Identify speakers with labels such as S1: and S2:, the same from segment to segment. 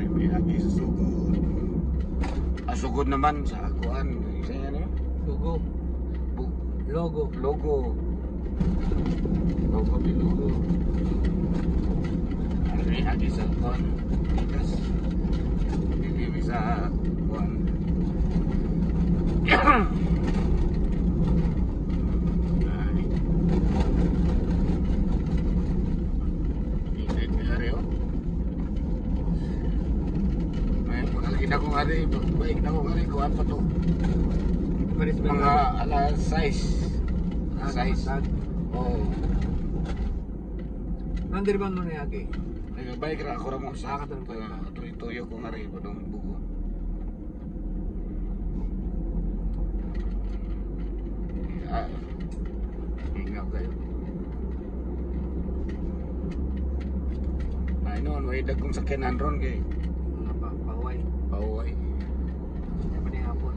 S1: May lagi sa sugod. Sugod naman sa kuan. Isa yan eh.
S2: Logo. Logo.
S1: Logo. Logo di logo. May lagi sa kuan. Tigas. Hindi sa kuan. Kita ko ngari, baik na ko ngari, kuhan pa to. Mga alas 6. 6. Oo.
S2: Nandir ba nun yagi?
S1: Baik ra ako ramo sa
S2: Nakakatulog ka.
S1: tuyo ko ngari po ng buko. Ingaw kayo. Ay noon, may dagkong sakyanan ron kay
S2: Pahuay.
S1: Pauway.
S2: Hindi pa niya hapon.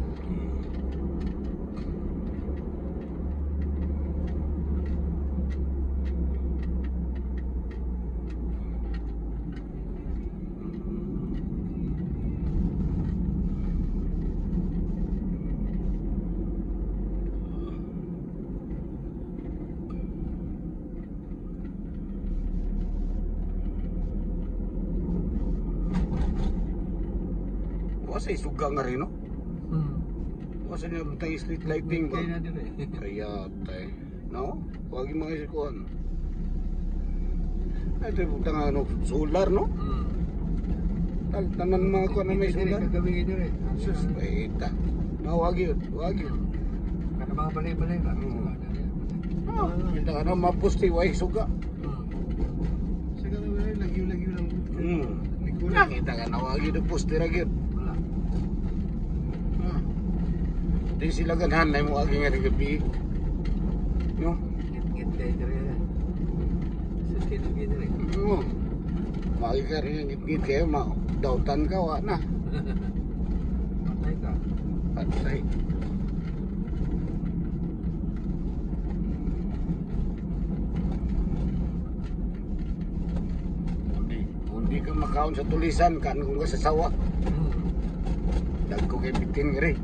S1: Wasa isuga nga rin, no? Wasa niya tayo street lighting ba?
S2: Kaya na din eh.
S1: Kaya tayo. No? Huwag yung mga isikuhan. Ay, ito yung tanga, no? Solar, no? Tanan mga kuha na may solar.
S2: Kagabi kayo rin.
S1: Sus, baita. No, huwag yun. Huwag yun.
S2: Karena mga balay-balay ka.
S1: Kita ka na mapusti, huwag suga.
S2: Sige na wala, lagyo-lagyo lang.
S1: Nakita ka na, huwag yun pusti rin yun.
S2: Wala.
S1: Di sila ganahan na yung huwag yung gabi. No?
S2: Ngit-ngit kayo rin. Suskit-ngit rin.
S1: Oo. Huwag ka rin yung ngit-ngit kayo, dautan ka, wala na.
S2: Patay ka.
S1: Patay. Hindi ka makaon sa tulisan, kan kung ka sa sawa. Dagko kay bitin nga rin.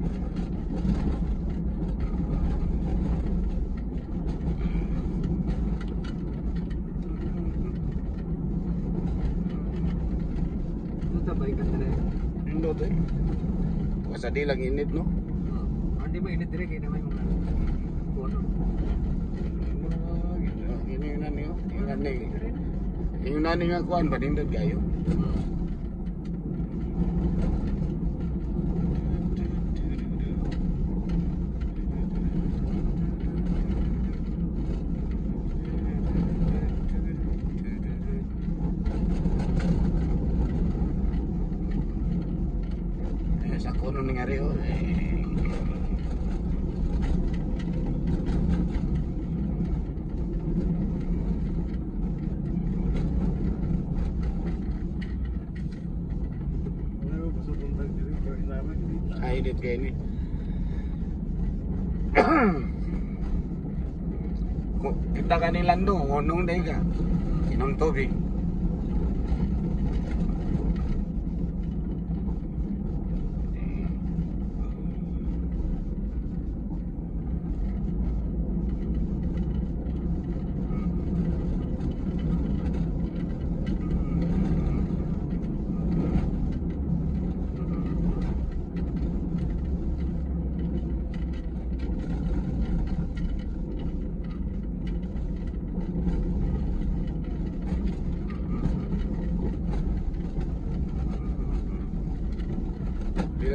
S2: Ano tabay ka rin?
S1: Hindi ito eh. Basta di lang init, no?
S2: Hindi ba init rin? Kaya naman yung puno.
S1: Ingat niyo. Ingat niyo. Yung nani nga kuhan, panindad kayo. Sa kuno nangyari o. Edit kayo ni. Kita kanila doon, ngunong din ka. Inom tubig.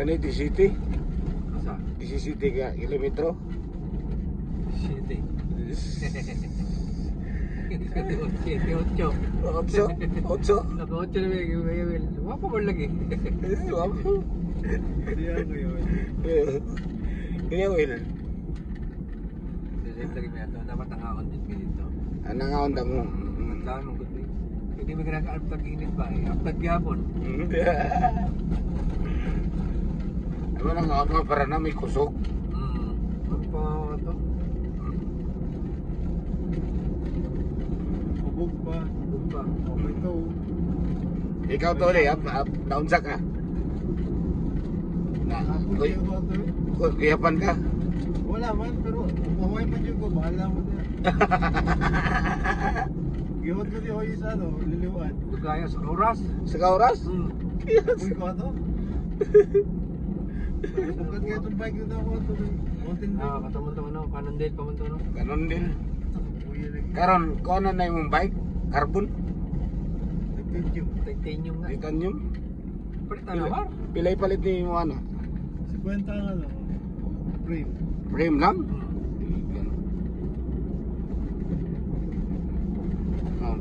S1: Ini di city,
S2: Asa?
S1: di city ka kilometro.
S2: City. 7-8.
S1: 8.
S2: Naka-8 na may wapa mo lagi. Siya ko yun.
S1: Kaya will.
S2: Sisip lagi may ito. Dapat nangaon din ka dito.
S1: Anang aon mo.
S2: Ang dami mong kundi. Hindi mo kinaka-aptag init ba eh. Aptag yapon.
S1: Ano nang nga para na may kusog.
S2: Ano pa ito? Kubog pa. Okay ito.
S1: Ikaw to ulit, naunsa ka. Uy, kuyapan ka.
S2: Wala man, pero umaway man yun ko, bahala mo na. Gihot mo di oy sa ano, liliwan. Kaya sa oras.
S1: Sa kauras?
S2: Uy ko ato. Bukan kaya itong bike na ako ato. Mountain bike. Kataman-taman ako, kanan din, pamantaman ako.
S1: Ganon din. Karon, kung ano na yung bike? Carbon?
S2: Titanium nga.
S1: Titanium?
S2: Palitan na ba?
S1: Pilay palit ni mo ano?
S2: 50 ang ano, frame.
S1: Frame lang?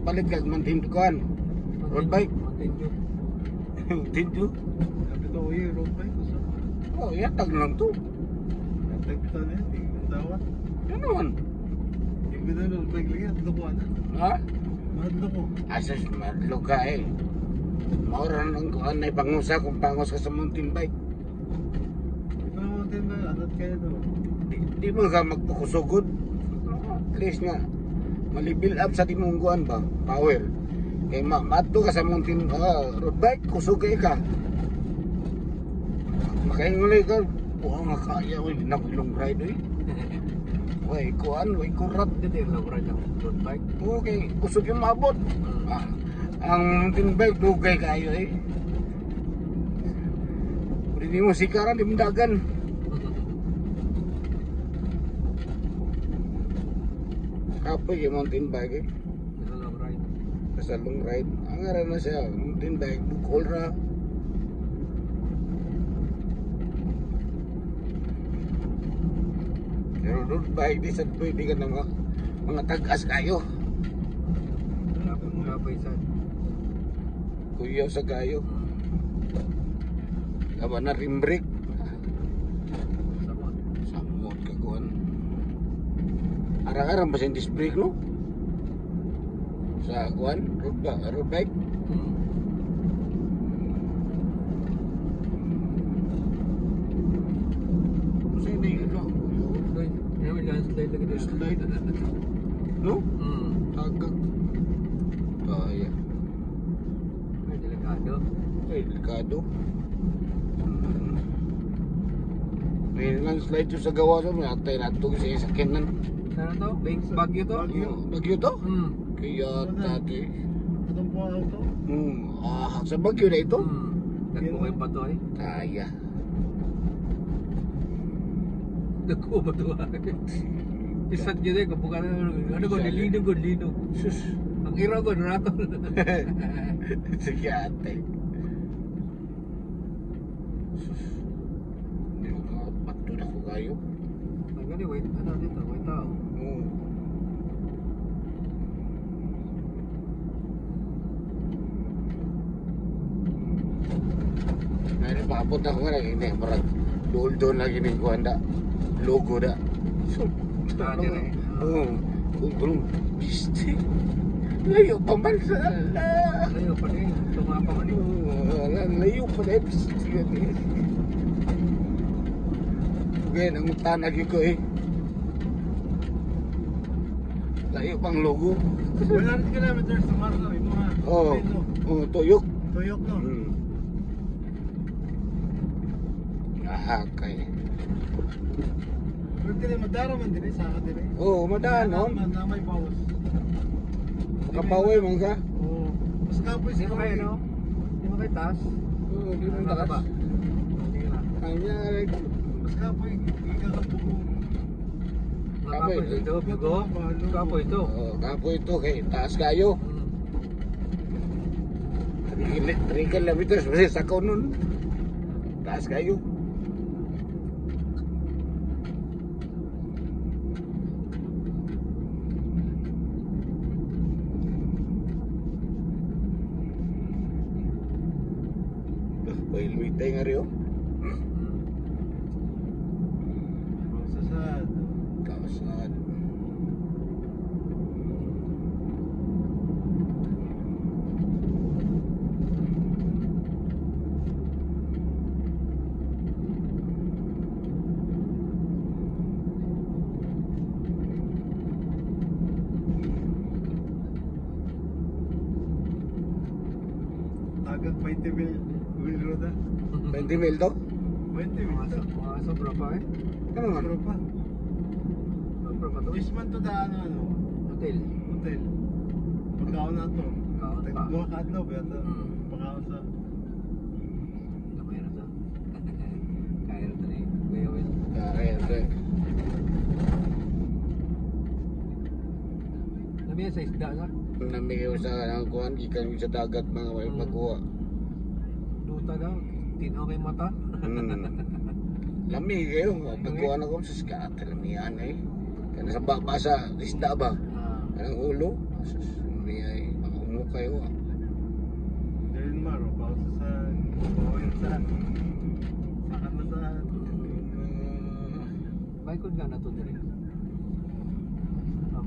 S1: Palit ka man tindukan. Road bike?
S2: Titanium.
S1: Tindu?
S2: Sabi to, uy, road bike ko sa.
S1: Oh, yatag lang to.
S2: Tagpita na yan, tingin dawat.
S1: Yan naman.
S2: Tingin na road bike lagi, at loko na.
S1: Ha?
S2: Mahadlo ko.
S1: Asas madlo ka eh. Mauran ang kuhan na ipangusa kung pangos ka sa mountain bike.
S2: Ito ang mountain bike, atat kayo to.
S1: Di mo ka magpukusugod. At least nga, malibil up sa timungguan ba? Power. Kaya mato ka sa mountain road bike, kusugay ka. Makaingulay ka, buha nga kaya, nakulong ride eh. Way, kuhan, way kurat.
S2: Dito yung ride ang road bike.
S1: Okay, kusog yung maabot. Ang mountain bike, dugay kayo eh. Kung hindi mo sikaran, di mo dagan. Kapoy yung mountain bike eh.
S2: Long ride.
S1: Basta long ride. Ang ara na siya, mountain bike, bukol ra. Pero road bike, di sad pwede ka na mga tagas kayo.
S2: Kapay sa.
S1: Kuyaw sa kayo. Tama na rim brake.
S2: Samot.
S1: Samot ka kuhan. Arang-arang ba sa disc brake no? Sa kuhan, road bike. Kasi hindi yun no?
S2: May landslide lagi dito.
S1: Slide. No?
S2: Hmm.
S1: Tagak. Kaya.
S2: May delikado.
S1: Ay, delikado. May landslide to sa gawa sa mga atay na ito sa sakyanan.
S2: Ano to? Bagyo to?
S1: Bagyo to?
S2: Hmm.
S1: Kaya dati.
S2: Itong po to?
S1: Sa bagyo na ito?
S2: Nagkumay pa to eh.
S1: Kaya.
S2: Nagkumay pa to eh. Isat nyo din, kapag ano ko, nilinog ko, nilinog.
S1: Sus.
S2: Ang iraw ko, naratol.
S1: Sige ate. Sus. Hindi ko makapagto na ko kayo.
S2: Ang gani, wait, ano dito, wait tao.
S1: Ngayon, paabot ako nga lang. Hindi, parang doon lagi ng kuhanda. Logo da.
S2: Dati rin.
S1: Kung piste. Layo pa man sa
S2: Layo pa rin, tumapa pa rin.
S1: layo pa na piste. Okay, nangutanag yun ko eh. Layo pang logo.
S2: 100 kilometers to Marno, yung mga
S1: Tuyok.
S2: tuyok no.
S1: Kay.
S2: Pero din, madara man din sa akin din.
S1: Madaan no?
S2: Namay bawas.
S1: Kapaway man ka.
S2: Oo. Mas kapoy
S3: Di
S2: sa
S3: mo kayo, no? Di mo kayo taas?
S1: Di mo
S3: Ano ka ba? Sige na.
S1: Kanya
S2: Mas kapoy, ikakapuko.
S3: Kapoy ito, bigo. Kapoy ito.
S1: kapo ito kay taas kayo. 3 kilometers masih sa nun. Taas kayo. Lumitay nga rin
S2: Sasad.
S1: Kawasan.
S3: Agak 20 mil road ah.
S1: 20 mil to?
S3: 20 mil to.
S2: Mga sobra pa eh.
S1: Ano nga?
S3: Sobra pa.
S2: Sobra pa to.
S3: This man to daan ano.
S2: Hotel.
S3: Hotel. Pagkaon na to.
S2: Pagkaon pa.
S3: Tagduha ka adlaw ba ito?
S2: Hmm.
S3: Pagkaon sa
S2: Gamay na to. Kaya na to na eh. Kuya Will.
S1: Kaya.
S2: Namiya sa isda na.
S1: Namigaw sa kuhan, ikan sa dagat mga may pagkuha.
S2: Duta daw. Tinaw kay mata.
S1: Lami kayo, pagkuha na ko sa skat, lamihan eh. Kana sa baba sa isda ba? Kanang ulo, asus, may makungo kayo ah.
S3: Darin Maro, pausa sa bawin sa sakan na sa
S2: Baikod nga na to dire.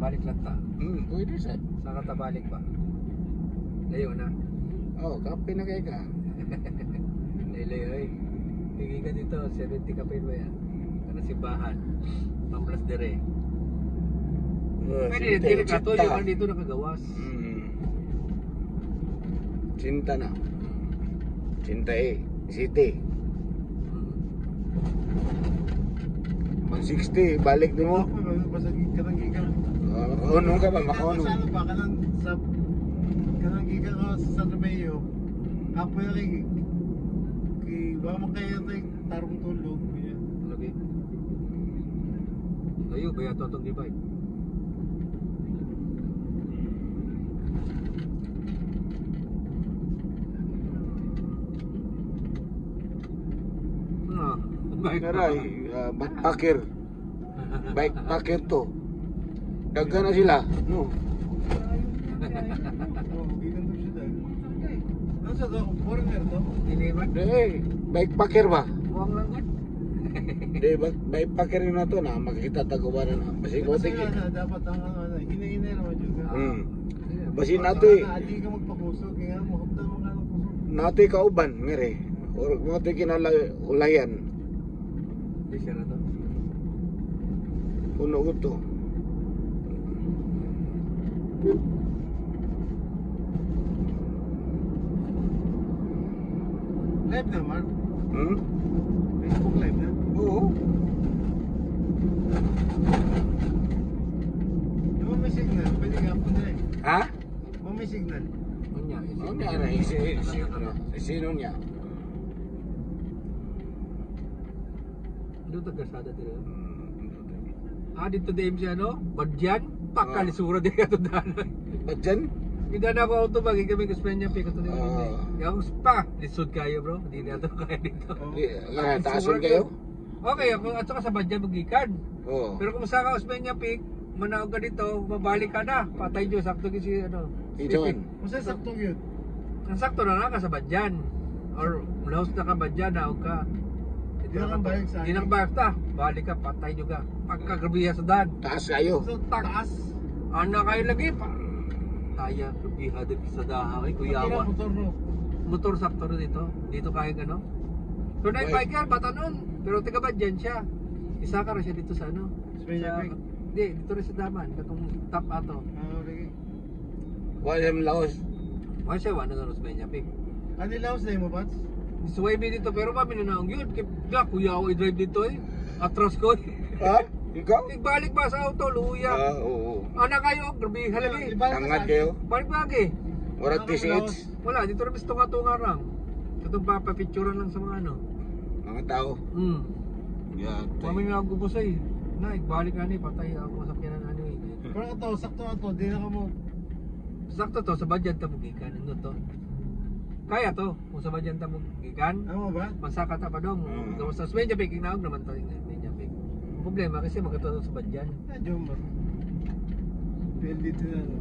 S2: Balik lang ta.
S1: Pwede sa.
S2: Saan ka ta balik ba? Layo na.
S1: Oh, kape na kayo ka.
S2: Layo eh. Higi ka dito, 70 ka pa yun ba yan? Ano si Bahan? Pamplas dire. Pwede dire ka to, yung dito nakagawas.
S1: Cinta na. Cinta eh. City. Mag 60, balik din mo.
S3: basag kanang giga.
S1: Makaunong ka ba? Makaunong.
S3: Sa ano ba kanang sa kanang giga ko sa San Romeo. Apo na kay ba man kaya tay tarong tulog niya.
S2: Lagi. Layo, kaya to itong divide.
S1: Karay, backpacker. Backpacker to. Daga na sila, no?
S3: Oh, gigan to siya dahil. Nasa to, foreigner to.
S2: Diliman.
S1: Eh, backpacker ba?
S2: Huwag lang gud.
S1: Di, backpacker na to na makikita tagubaran na. Basi ko
S3: Kasi
S1: tingin.
S3: nga dapat ang ano, hinahinay naman yun.
S1: Basi nati,
S3: Adi ka magpakusog, kaya mo kapta mo nga ng kusog.
S1: nati kauban, ngere. Or nati kinalayan.
S2: Di siya na to.
S1: Puno ko to.
S3: Live na, Mark.
S1: Hmm?
S3: Facebook live na.
S1: Oo.
S3: Di ba may signal? Pwede nga po na eh.
S1: Ha?
S3: Ba may signal?
S2: Unya,
S1: Ano niya na? Sino niya?
S2: Doon tagasada dito. Dito din siya no? Badyan? Pakalisura din ka to daan.
S1: Ba't dyan?
S2: Hindi na ako auto bagi kami Kuspeña pick to dito. Yung spa, lisod kayo bro. Hindi na to kaya dito.
S1: Taason kayo?
S2: Okay, ako at saka sa Badyan magikan.
S1: Oo.
S2: Pero kung sa ka Kuspeña pick, manaog ka dito, mabalik ka na. Patay Diyos, sakto kasi ano.
S1: Si John.
S3: Masa saktong yun?
S2: Ang sakto na ka sa Badyan. Or laos na ka Badyan, naog ka.
S3: Di na kang bayag sa
S2: Di na bayag ta. Balik ka, patay juga. Pagkagrabiya sa daan.
S1: Taas kayo.
S3: Sa taas.
S2: Ana kayo lagi pa. Kaya, grabiya din sa daha kay
S3: Kaya
S2: Kuyawan.
S3: motor no.
S2: Motor sakto rin dito. Dito kaya gano. So na
S1: Right.
S2: biker, batanon. Pero taga Badyan siya. Isa ka rin siya dito sa ano.
S3: Kuspeña Peak.
S2: Hindi, dito rin sa Daman. Katong top ato.
S3: Okay.
S1: Wala yung laos.
S2: Wala siya, wala na Kuspeña Peak.
S3: Ano laos na mo, Pats?
S2: Suway mi dito pero ba minanaong yun. Kaya kuya ako i-drive dito eh. Atras ko eh.
S1: Ha? Ikaw?
S2: Nagbalik ba sa auto, luya.
S1: Oo.
S2: Ana kayo, grabe halagi.
S1: Tangad kayo?
S2: Balik lagi.
S1: Warat TCH.
S2: Wala, dito rin tunga-tunga lang. Itong papapicturean lang sa mga ano.
S1: Mga tao. Yan.
S2: Mami nga gubusay. Na, igbalik nga ni, patay ako sa sakyanan ano eh.
S3: Pero ito, sakto na to, di na ka mo.
S2: Sakto to, sa Badyan tamugikan. Ano to? Kaya to, kung sa Badyan tamugikan.
S3: Ano ba?
S2: Masaka ta pa dong. Kung sa Medya Pig, inaog naman to. Medya Pig. Ang problema kasi magkatuto sa Badyan.
S3: Medyo mo. PLDT na no.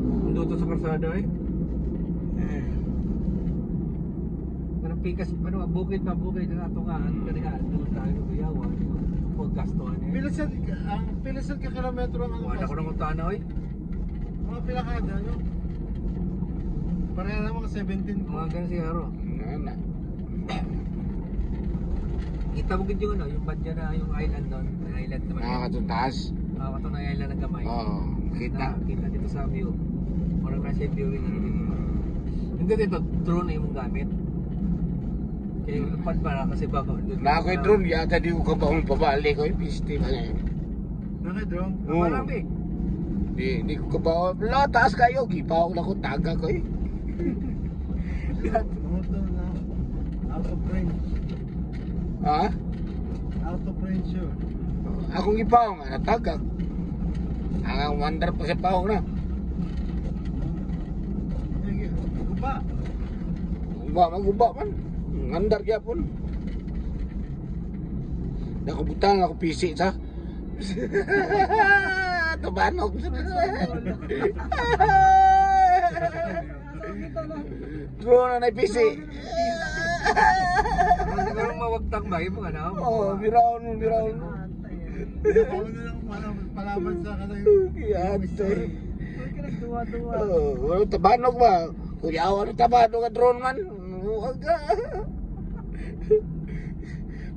S2: Nandito sa karsada eh. Parang pikas, ano, bukid na tungaan. Kaya doon tayo kuyawa. Huwag gastuhan eh.
S3: Pilasan ka kilometro ang ano.
S2: Wala ko nang utana eh.
S3: Mga pilakada, no? Pareha naman 17
S2: Mga ganun siguro.
S1: Nana.
S2: Kita mo yung ano, yung Badyan na yung island doon. Yung island naman.
S1: Nakakatong taas.
S2: Ito na yung island ng gamay.
S1: Oo. Kita.
S2: Kita dito sa view. Parang nasa viewing ano dito. Hindi dito, drone na yung gamit. Kaya lupad para kasi baka
S1: Na ako'y drone, yata di ko kabahong pabalik ko, piste ba niya.
S3: Naka-drone?
S1: Oo.
S2: Marami.
S1: Di ko kabahong, wala, taas kayo, gipaw na ko, taga ko eh.
S3: Moto na. Out of range.
S1: Ha?
S3: Out of range yun.
S1: Akong gipaw nga, natagag. Ang wonder pa sa paw na.
S3: Guba.
S1: Maguba man. Ngandar gyapon. Nakabutang ako pisi sa. Tabanog. Drone na pisi.
S2: Parang mawagtang ba yung mga na?
S1: Oh, biraon.
S3: Ako na lang palaban sa kanay.
S1: Yan, sir.
S3: Huwag ka nagduwa-duwa.
S1: Oh, tabanog ba? Kuyawan ng tabanog ang drone man. Huwag ka.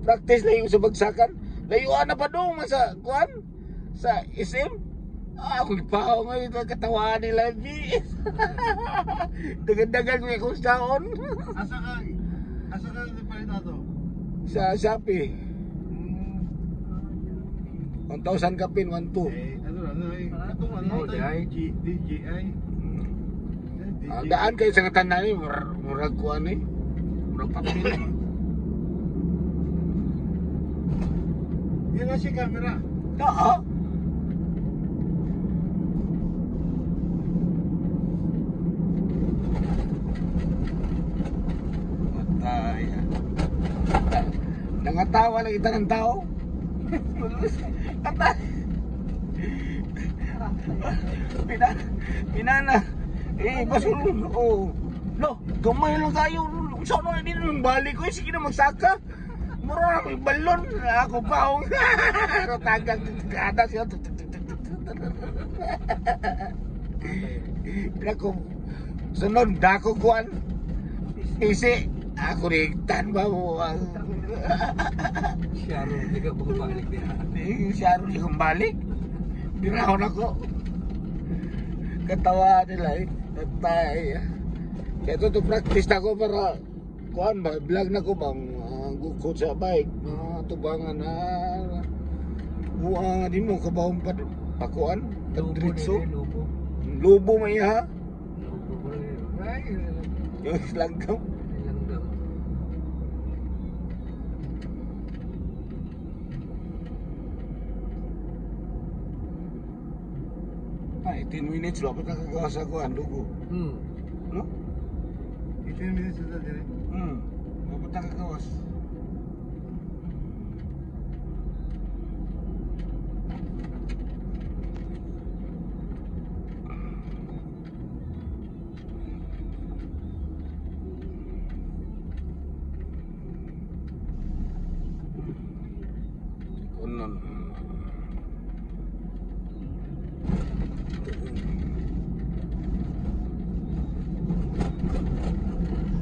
S1: Practice na yung sa bagsakan. Layuan na pa doon sa kuan? Sa SM? Ako ipaw ngayon ang katawan nila. Dagan-dagan ko yung saon.
S3: Asa ka nagpalita to?
S1: Sa Shopee. 1,000 kapin, 1,200.
S3: Ano, DJI.
S1: Ang daan kayo sa katanan eh, murag kuan eh. Murag papel.
S3: Yan na si camera.
S1: Oo. Matay. Nangatawa lang kita ng tao. Patay. Pinana. Basulong. Oh. Lo, gamay lang kayo. Saan na din yung balik ko? Sige na magsaka. Mura na may balon. Ako pa. Tagang kada siya. Dako. Sunod, dako kuan. Isi. Ako rigtan ba mo?
S2: Siyaro, hindi ka bumabalik din.
S1: Siyaro di kumbalik. Dinahon ako. Katawa nila eh. Tatay. Kaya ito practice na ko para kuan ba, vlog na ko bang gukod sa bike. Tubangan na buang din mo kabahong pa pakuan. Padritso. Lubo may ha.
S2: Lubo rin.
S1: Yung langgam. Ay, 10 minutes lo, dapat nakagawa sa kuan, dugo. No?
S3: 18 minutes na dire.
S1: Dapat nakagawas. Kunon.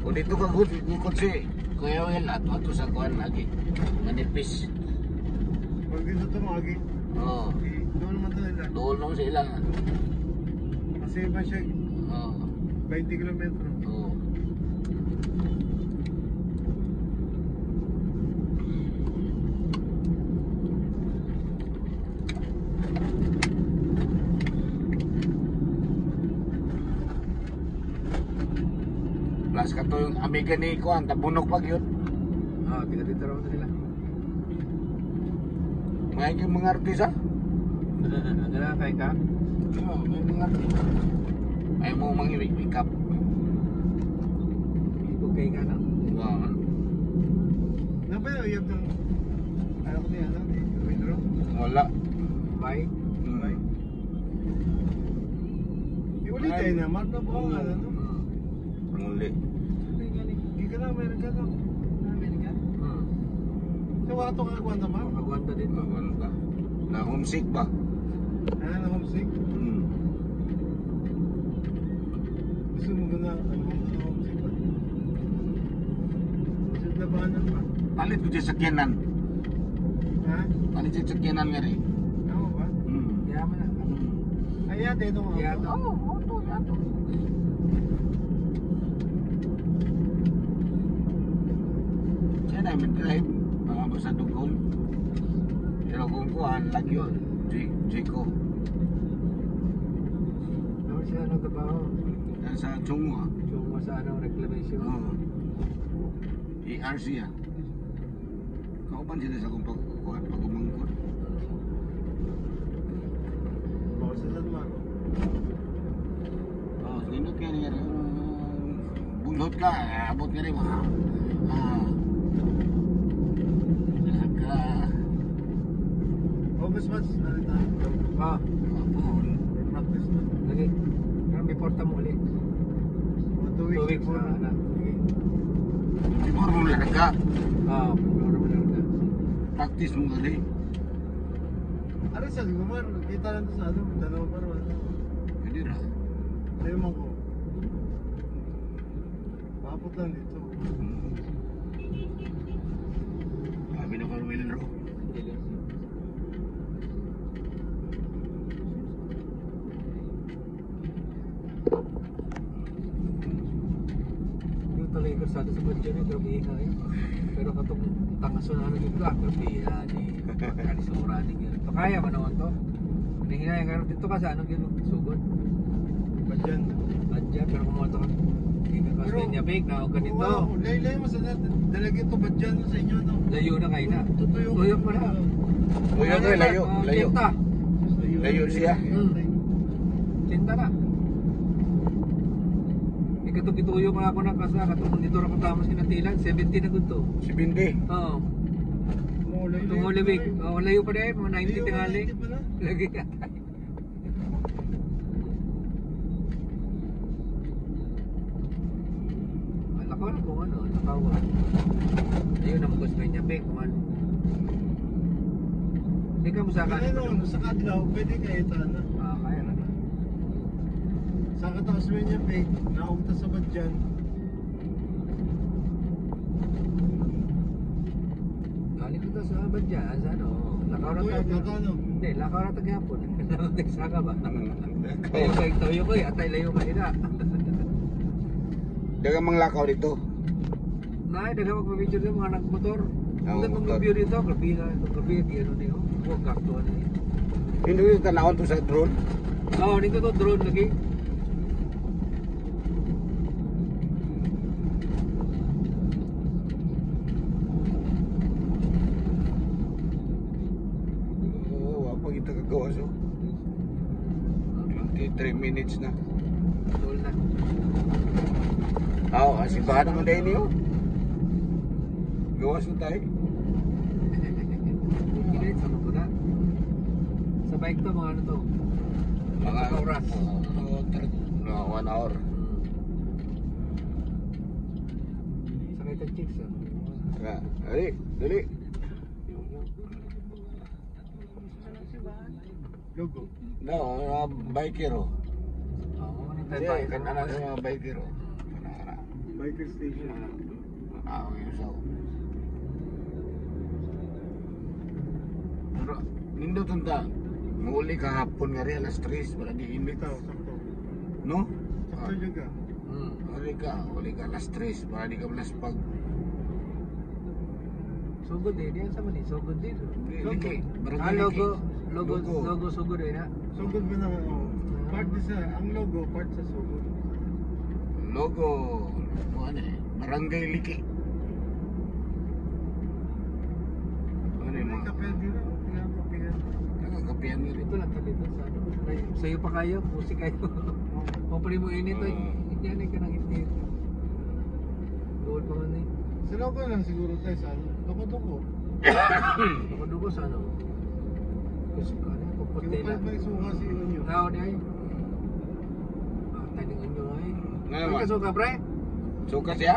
S1: Kung dito ka gukod si Kuya Will at ato sa kuan lagi. Manipis.
S3: Pag dito ito magi.
S1: Oo.
S3: Doon naman ito nila.
S1: Doon lang sila.
S3: Kasi ba siya
S1: Oo.
S3: 20 kilometro.
S1: Oo. Plus ka to yung amiga ni Kuan, tabunok pag yun.
S2: Pinatito raw nila.
S1: May yung mga artista.
S2: Ano kay ka?
S1: Oo, may mga artista. May mo mga wake up.
S2: Ibog kay ka na.
S1: Wow.
S3: Nabayayag ng ayaw ko niya, ano? Windrow?
S1: Wala.
S2: Bye.
S3: Bye. Iulit tayo naman. Ano ba ang ano?
S1: Muli.
S3: Hindi ka na, meron ka na. Meron ka? Sa wato ka kuwan naman?
S2: Magwanta dito.
S1: Ano ka? Na homesick ba?
S3: Na homesick? Gusto mo ka na, ano na homesick ba? Gusto na ba ano ba?
S1: Palit ko dyan sa kyanan.
S3: Ha?
S1: Palit dyan sa kyanan nga rin.
S3: Ano ba?
S2: Yaman na.
S3: Ay, yate itong auto.
S2: Yato.
S1: Oo, auto, auto. na mag-drive. Mga basta dugol. Pero kung kuhan, lagi yun. Jiko.
S2: Ano siya nagtrabaho?
S1: Yan sa Chungwa.
S2: Yung sa ano, reclamation.
S1: Oo. ERC ah. Kaupan sila sa kung pagkuhan, pagkumangkot.
S3: Baka sa San Marco.
S1: Oh, sinot ka niya. Bunot ka, abot ka rin mga. Saka,
S3: August months, ano tayo?
S2: Ah,
S1: puhon.
S3: For practice na.
S2: lagi. Pero may porta mo ulit.
S3: Mga 2 weeks.
S2: 2 weeks na. Lagi.
S1: Di mo rin lang ka.
S2: Ah, puro mo lang na.
S1: Practice mo gali.
S3: Ano sa Ligumar? Kita lang to sa ano, dalawa pa rin.
S1: Pwede na.
S3: Ayaw mo ko. Paapot lang dito.
S1: Sabi na Carmel Ro.
S2: Yung talaga kasado sa badyo niya, grabe ingay. Pero katong tangaso na ano dito, grabe yan eh. Pagkalis sa uraning yun. Ito kaya manawan to. Hinahinay ka dito ka sa anong sugod.
S3: Badyan.
S2: Badya, pero kumonto ka. Hindi ka kasi niya big, naog ka dito.
S3: Wow, lay-lay mo sa dalagyan to badyan sa inyo, no?
S2: Layo na kayo na.
S3: Tutuyok.
S2: Tuyok mo na.
S1: Layo ko, layo. Layo.
S2: Tinta.
S1: Layo siya.
S2: Tinta na. Ikatong ituyo mo ako ng kasa, katong dito na katamos kinatilan, 70 na gusto.
S1: Si Bindi.
S2: Oo.
S3: Mo, lay-lay.
S2: Itong Olympic, layo pa rin, mga 90 tingali.
S3: 90 pala.
S2: Lagi ka. Lakaw na kung ano, lakawan. Ayun na magos may nyapik, man. Hindi ka musakan.
S3: Kaya no, sa Kadlaw, pwede kayo ito, ano?
S2: Kaya na.
S3: Sa kataas mo niya, Peg, naugta sa badyan.
S2: Galing ko sa Badya, sa ano, lakaw na
S3: Tuyok,
S2: tayo.
S3: nakano?
S2: Hindi, lakaw na tayo hapon. Lakaw tayo saka ba? Tayo ko eh, atay layo kanina.
S1: Dagang mga lakaw dito.
S2: Daga magpa-video dito mga nagmotor.
S1: Oo,
S2: Huwag
S1: motor.
S2: mag-review dito, grabe na, grabe di ano niyo. Huwag kakto ano niyo.
S1: Hindi ko tanawon to sa drone.
S2: Oo, dito to drone lagi.
S1: Oo, wapag ito kagawa so. 23 minutes na.
S2: Tol na.
S1: Oo, kasi baka naman dahil niyo. Gawas mo tayo.
S2: Kilit sa mga na. Sa bike to, mga ano to.
S1: Mga
S2: oras.
S1: No, 1 hour.
S2: Sakay tag chicks ah.
S1: Nga, dali, dali.
S3: Logo.
S1: No, mga biker oh.
S2: Oo, ano tayo
S1: Kasi
S2: tayo.
S1: kan anak sa mga biker oh.
S3: Biker station.
S1: Yung so. Pero, nindo tunta. Muli kahapon nga rin, alas 3, wala di init.
S3: Ito, sakto.
S1: No?
S3: Sakto juga.
S1: Uli ka alas 3, para di ka malas pag...
S2: Sugod eh, diyan sa mali. Sugod din.
S1: Liki,
S2: Ah, logo. Logo,
S1: Logo.
S2: logo sugod eh na.
S3: Sugod ba na, part din sa, ang logo, part sa sugod.
S1: Logo, ano eh, Barangay Liki. Ano yung
S3: May
S1: mga
S3: kapel din na, tingnan ko, pingan.
S1: kakakapihan nyo rin.
S2: Ito lang kami dito sa ano. Sa'yo pa kayo, musik kayo. Kumpuli mo init to. Yan ka nang init. Gold pa man eh.
S3: Sa logo lang siguro tayo sa ano, loko-doko.
S2: Dugo sa ano. Gusto ka na,
S3: Yung
S2: puputi
S3: palit
S2: lang.
S3: may suka si Unyo.
S2: Tao di ay. Tayo ng inyo ay.
S1: Ngayon,
S2: Ay, kasuka pre?
S1: suka siya?